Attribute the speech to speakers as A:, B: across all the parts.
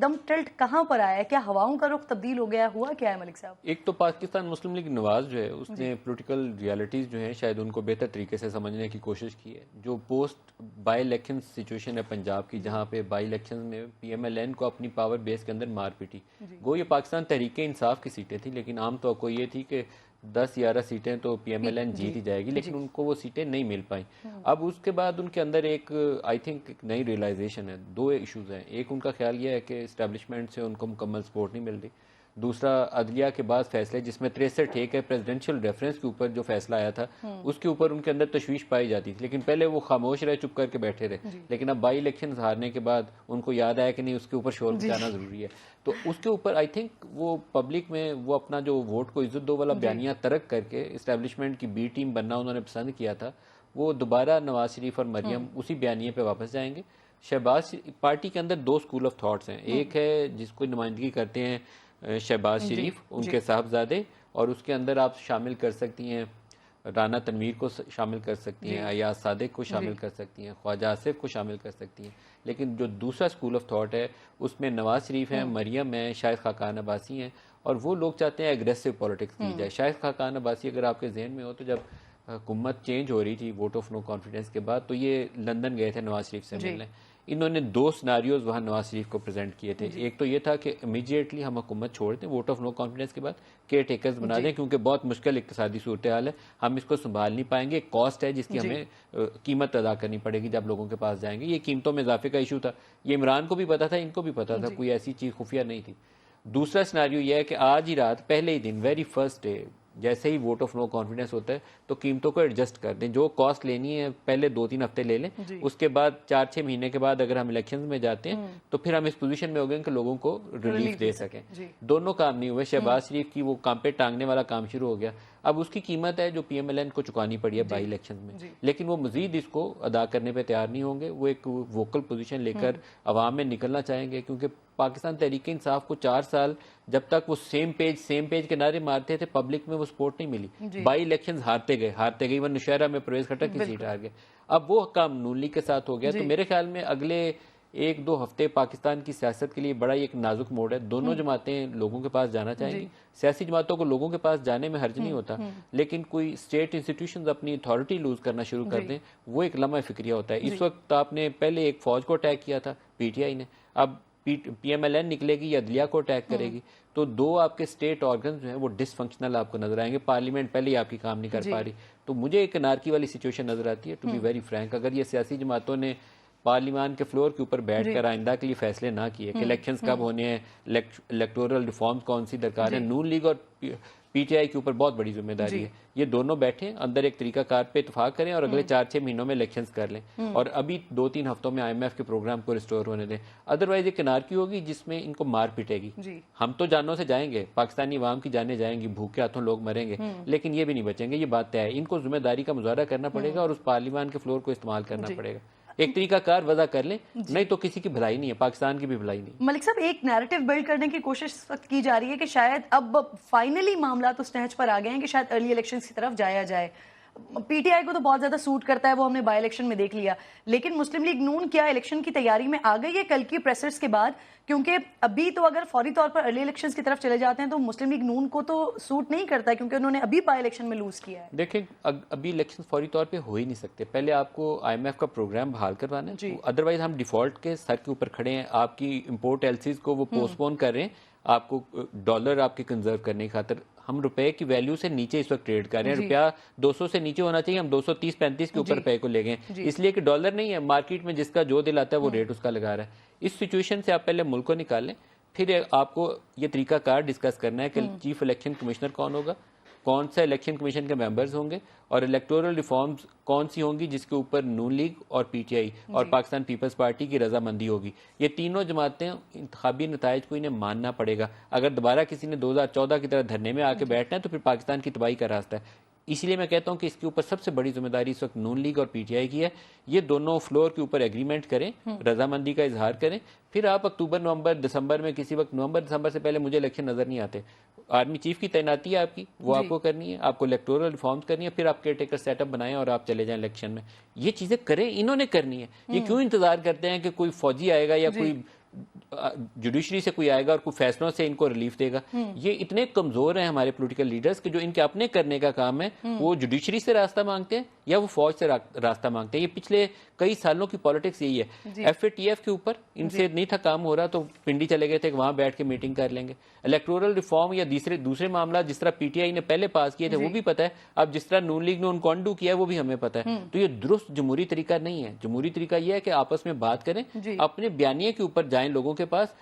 A: दम टिल्ट कहाँ पर आया है? क्या हवाओं का रुख तब्दील हो गया, हुआ क्या है मलिक साहब?
B: एक तो पाकिस्तान मुस्लिम लीग नवाज जो है
A: जी।
B: उसने पॉलिटिकल रियलिटीज़ जो है शायद उनको बेहतर तरीके से समझने की कोशिश की है। जो पोस्ट बाई इलेक्शन सिचुएशन है पंजाब की, जहाँ पे बाई इलेक्शन में PMLN को अपनी पावर बेस के अंदर मार पीटी।
A: जी।
B: गो ये पाकिस्तान तहरीक इंसाफ की सीटें थी, लेकिन आम तौर को ये थी कि 10-11 सीटें तो PMLN जीत ही जाएगी, लेकिन
A: जी।
B: उनको वो सीटें नहीं मिल पाई। अब उसके बाद उनके अंदर एक आई थिंक एक नई रियलाइजेशन है। दो इश्यूज हैं। एक उनका ख्याल यह है कि इस्टेब्लिशमेंट से उनको मुकम्मल सपोर्ट नहीं मिल रही। दूसरा, अदलिया के बाद फैसले जिसमें 63 एक है प्रेसिडेंशियल रेफरेंस के ऊपर जो फैसला आया था उसके ऊपर उनके अंदर तशवीश पाई जाती थी, लेकिन पहले वो खामोश रहे, चुप करके बैठे रहे। लेकिन अब बाई इलेक्शन हारने के बाद उनको याद आया कि नहीं, उसके ऊपर शोर मचाना जरूरी है। तो उसके ऊपर आई थिंक वो पब्लिक में वो अपना जो वोट को इज्जत दो वाला बयानिया तर्क करके इस्टेब्लिशमेंट की बी टीम बनना उन्होंने पसंद किया था। वो दोबारा नवाज शरीफ और मरियम उसी बयानिए पे वापस जाएंगे। शहबाज पार्टी के अंदर दो स्कूल ऑफ थॉट्स हैं। एक है जिसको नुमाइंदगी करते हैं शहबाज शरीफ, उनके साहबजादे, और उसके अंदर आप शामिल कर सकती हैं राना तनवीर को शामिल कर सकती हैं, अयाज सादिक को शामिल कर सकती हैं, ख्वाजा आसिफ को शामिल कर सकती हैं। लेकिन जो दूसरा स्कूल ऑफ थॉट है उसमें नवाज शरीफ हैं, मरियम है, शाहिद खाकान अब्बासी हैं, और वो लोग चाहते हैं एग्रेसिव पॉलिटिक्स की जाए। शाहिद खाकान अब्बासी अगर आपके जहन में हो तो जब हुकूमत चेंज हो रही थी वोट ऑफ नो कॉन्फिडेंस के बाद, तो ये लंदन गए थे नवाज शरीफ से मिलने। इन्होंने दो सिनारियोज वहाँ नवाज शरीफ को प्रेजेंट किए थे। एक तो ये था कि इमीडिएटली हम हुकूमत छोड़ दें वोट ऑफ नो कॉन्फिडेंस के बाद, केयर टेकर्स बना दें, क्योंकि बहुत मुश्किल इक्तिसादी सूरत हाल है, हम इसको संभाल नहीं पाएंगे, कॉस्ट है जिसकी हमें कीमत अदा करनी पड़ेगी जब लोगों के पास जाएंगे। ये कीमतों में इजाफे का इशू था, ये इमरान को भी पता था, इनको भी पता था, कोई ऐसी चीज़ खुफिया नहीं थी। दूसरा सिनारियो यह है कि आज ही रात पहले ही दिन वेरी फर्स्ट डे जैसे ही वोट ऑफ नो कॉन्फिडेंस होता है तो कीमतों को एडजस्ट कर दें। जो कॉस्ट लेनी है पहले 2-3 हफ्ते ले लें, उसके बाद 4-6 महीने के बाद अगर हम इलेक्शंस में जाते हैं तो फिर हम इस पोजीशन में हो गए कि लोगों को रिलीफ दे सकें। दोनों काम नहीं हुए। शहबाज शरीफ की वो काम पे टांगने वाला काम शुरू हो गया। अब उसकी कीमत है जो PMLN को चुकानी पड़ी है बाई इलेक्शन में, लेकिन वो मजीद इसको अदा करने पे तैयार नहीं होंगे। वो एक वोकल पोजीशन लेकर अवाम में निकलना चाहेंगे, क्योंकि पाकिस्तान तहरीक इंसाफ को 4 साल जब तक वो सेम पेज के नारे मारते थे, पब्लिक में वो सपोर्ट नहीं मिली। बाई इलेक्शन हारते गए, इवन नौशहरा में परवेज खट्टर की सीट हार गए। अब वो काम नून लीग के साथ हो गया। तो मेरे ख्याल में अगले 1-2 हफ्ते पाकिस्तान की सियासत के लिए बड़ा ही एक नाजुक मोड़ है। दोनों जमातें लोगों के पास जाना चाहेंगी। सियासी जमातों को लोगों के पास जाने में हर्ज नहीं होता, लेकिन कोई स्टेट इंस्टीट्यूशंस अपनी अथॉरिटी लूज करना शुरू कर दें, वो एक लम्हा फिक्रिया होता है। इस वक्त आपने पहले एक फौज को अटैक किया था PTI ने, अब PMLN निकलेगी या अदलिया को अटैक करेगी, तो दो आपके स्टेट ऑर्गन जो हैं वो डिसफंक्शनल आपको नजर आएंगे। पार्लियामेंट पहले ही आपकी काम नहीं कर पा रही, तो मुझे एक अनारकी वाली सिचुएशन नजर आती है, टू बी वेरी फ्रैंक। अगर ये सियासी जमातों ने पार्लियामान के फ्लोर के ऊपर बैठकर आइंदा के लिए फैसले ना किए कि इलेक्शंस कब होने हैं, इलेक्टोरल रिफॉर्म्स कौन सी दरकार है, नून लीग और PTI के ऊपर बहुत बड़ी जिम्मेदारी है। ये दोनों बैठे अंदर एक तरीका कार पे इतफाक करें और अगले 4-6 महीनों में इलेक्शंस कर लें, और अभी 2-3 हफ्तों में IMF के प्रोग्राम को रिस्टोर होने दें। अदरवाइज एक अनारकी होगी जिसमें इनको मार पिटेगी। हम तो जानों से जाएंगे, पाकिस्तानी अवाम की जाने जाएंगी, भूखे हाथों लोग मरेंगे, लेकिन ये भी नहीं बचेंगे। ये बात तय है। इनको जिम्मेदारी का मुजाहरा करना पड़ेगा और उस पार्लियामान के फ्लोर को इस्तेमाल करना पड़ेगा। एक तरीका कार वजह कर लें, नहीं तो किसी की भलाई नहीं है, पाकिस्तान की भी भलाई नहीं।
A: मलिक साहब, एक नैरेटिव बिल्ड करने की कोशिश इस वक्त की जा रही है कि शायद अब फाइनली मामला तो स्टेज पर आ गए हैं कि शायद अर्ली इलेक्शंस की तरफ जाया जाए। PTI को तो बहुत ज्यादा सूट करता है, वो हमने बाई इलेक्शन में देख लिया, लेकिन मुस्लिम लीग नून क्या इलेक्शन की तैयारी में आ गई है कल की प्रेसर्स के बाद? क्योंकि अभी तो अगर फौरी तौर पर अर्ली इलेक्शंस की तरफ चले जाते हैं तो मुस्लिम लीग नून को तो सूट नहीं करता है, क्योंकि उन्होंने अभी बाई इलेक्शन में लूज किया है।
B: देखें, अभी इलेक्शन फौरी तौर पे हो ही नहीं सकते। पहले आपको IMF का प्रोग्राम बहाल करवाना है, अदरवाइज हम डिफॉल्ट के सर के ऊपर खड़े हैं। आपकी इंपोर्ट एलसीज को वो पोस्टपोन कर रहे हैं, आपको डॉलर आपके कंजर्व करने की खातिर। हम रुपए की वैल्यू से नीचे इस वक्त ट्रेड कर रहे हैं। रुपया 200 से नीचे होना चाहिए, हम 230-35 के ऊपर रुपए को ले गए, इसलिए कि डॉलर नहीं है मार्केट में, जिसका जो दिल आता है वो रेट उसका लगा रहा है। इस सिचुएशन से आप पहले मुल्क को निकालें, फिर आपको ये तरीका कार डिस्कस करना है कि चीफ इलेक्शन कमिश्नर कौन होगा, कौन सा इलेक्शन कमीशन के मेंबर्स होंगे, और इलेक्टोरल रिफॉर्म्स कौन सी होंगी जिसके ऊपर नून लीग और PTI और पाकिस्तान पीपल्स पार्टी की रजामंदी होगी। ये तीनों जमातें इंतखाबी नताइज को इन्हें मानना पड़ेगा। अगर दोबारा किसी ने 2014 की तरह धरने में आके बैठना है तो फिर पाकिस्तान की तबाही का रास्ता है। इसलिए मैं कहता हूं कि इसके ऊपर सबसे बड़ी जिम्मेदारी इस वक्त नून लीग और PTI की है। ये दोनों फ्लोर के ऊपर एग्रीमेंट करें, रजामंदी का इजहार करें, फिर आप अक्टूबर, नवंबर, दिसंबर में किसी वक्त, नवंबर दिसंबर से पहले मुझे इलेक्शन नजर नहीं आते। आर्मी चीफ की तैनाती है आपकी, वो आपको करनी है, आपको इलेक्टोरल रिफॉर्म्स करनी है, फिर आप केयर टेकर सेटअप बनाएं और आप चले जाएं इलेक्शन में। ये चीजें करें, इन्होंने करनी है। ये क्यों इंतजार करते हैं कि कोई फौजी आएगा या कोई जुडिशरी से कोई आएगा और कुछ फैसलों से इनको रिलीफ देगा। ये इतने कमजोर हैं हमारे पॉलिटिकल लीडर्स कि जो इनके अपने करने का काम है वो जुडिशरी से रास्ता मांगते हैं या वो फौज से रास्ता मांगते हैं। ये पिछले कई सालों की पॉलिटिक्स यही है। एफएटीएफ के ऊपर इनसे नहीं था काम हो रहा तो पिंडी चले गए थे, वहां बैठ के मीटिंग कर लेंगे। इलेक्टोरल रिफॉर्म या दूसरे मामला जिस तरह पीटीआई ने पहले पास किए थे वो भी पता है, अब जिस तरह नून लीग ने उनको अंडू किया है वो भी हमें पता है। तो ये दुरुस्त जमहूरी तरीका नहीं है। जमहूरी तरीका यह है कि आपस में बात करें, अपने बयानिए के ऊपर जाएं लोगों के पास,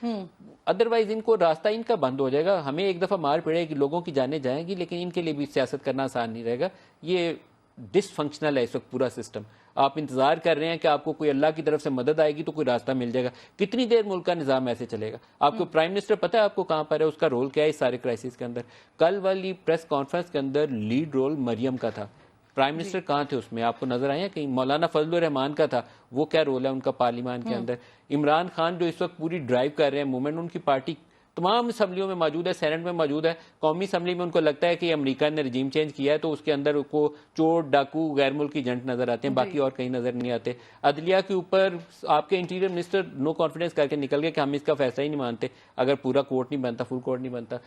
B: अदरवाइज इनको रास्ता इनका बंद हो जाएगा। हमें एक दफा मार पड़ेगी, लोगों की जाने जाएंगी, लेकिन इनके लिए भी सियासत करना आसान नहीं रहेगा। ये डिसफंक्शनल है इस वक्त पूरा सिस्टम। आप इंतजार कर रहे हैं कि आपको कोई अल्लाह की तरफ से मदद आएगी तो कोई रास्ता मिल जाएगा। कितनी देर मुल्क का निजाम ऐसे चलेगा? आपको प्राइम मिनिस्टर पता है आपको कहां पर है, उसका रोल क्या है इस सारे क्राइसिस के अंदर? कल वाली प्रेस कॉन्फ्रेंस के अंदर लीड रोल मरियम का था। प्राइम मिनिस्टर कहाँ थे उसमें? आपको नजर आए हैं कहीं? मौलाना फजलुर रहमान का था, वो क्या रोल है उनका पार्लियामान के अंदर? इमरान खान जो इस वक्त पूरी ड्राइव कर रहे हैं मूवमेंट, उनकी पार्टी तमाम असम्बलियों में मौजूद है, सेनेट में मौजूद है। कौमी असम्बली में उनको लगता है कि अमेरिका ने रजीम चेंज किया है तो उसके अंदर उनको चोर, डाकू, गैर मुल्की एजेंट नजर आते हैं, बाकी और कहीं नजर नहीं आते। अदलिया के ऊपर आपके इंटीरियर मिनिस्टर नो कॉन्फिडेंस करके निकल गए कि हम इसका फैसला ही नहीं मानते अगर पूरा कोर्ट नहीं बनता, फुल कोर्ट नहीं बनता।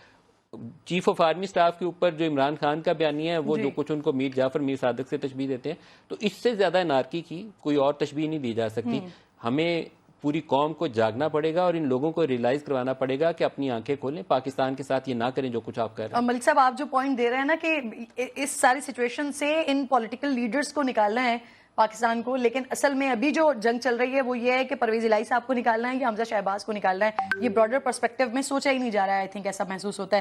B: चीफ ऑफ आर्मी स्टाफ के ऊपर जो इमरान खान का बयानिया है वो जो कुछ उनको मीर जाफर, मीर सादिक से तशबीह देते हैं, तो इससे ज्यादा अनारकी की कोई और तशबीह नहीं दी जा सकती। हमें पूरी कौम को जागना पड़ेगा और इन लोगों को रियलाइज करवाना पड़ेगा कि अपनी आंखें खोलें, पाकिस्तान के साथ ये ना करें जो कुछ आप कर रहे हैं।
A: मलिक साहब, आप जो पॉइंट दे रहे हैं ना कि इस सारी सिचुएशन से इन पॉलिटिकल लीडर्स को निकालना है पाकिस्तान को, लेकिन असल में अभी जो जंग चल रही है वो ये है कि परवेज इलाही साहब को निकालना है या हमजा शहबाज को निकालना है। ये ब्रॉडर पर्सपेक्टिव में सोचा ही नहीं जा रहा है। आई थिंक ऐसा महसूस होता है।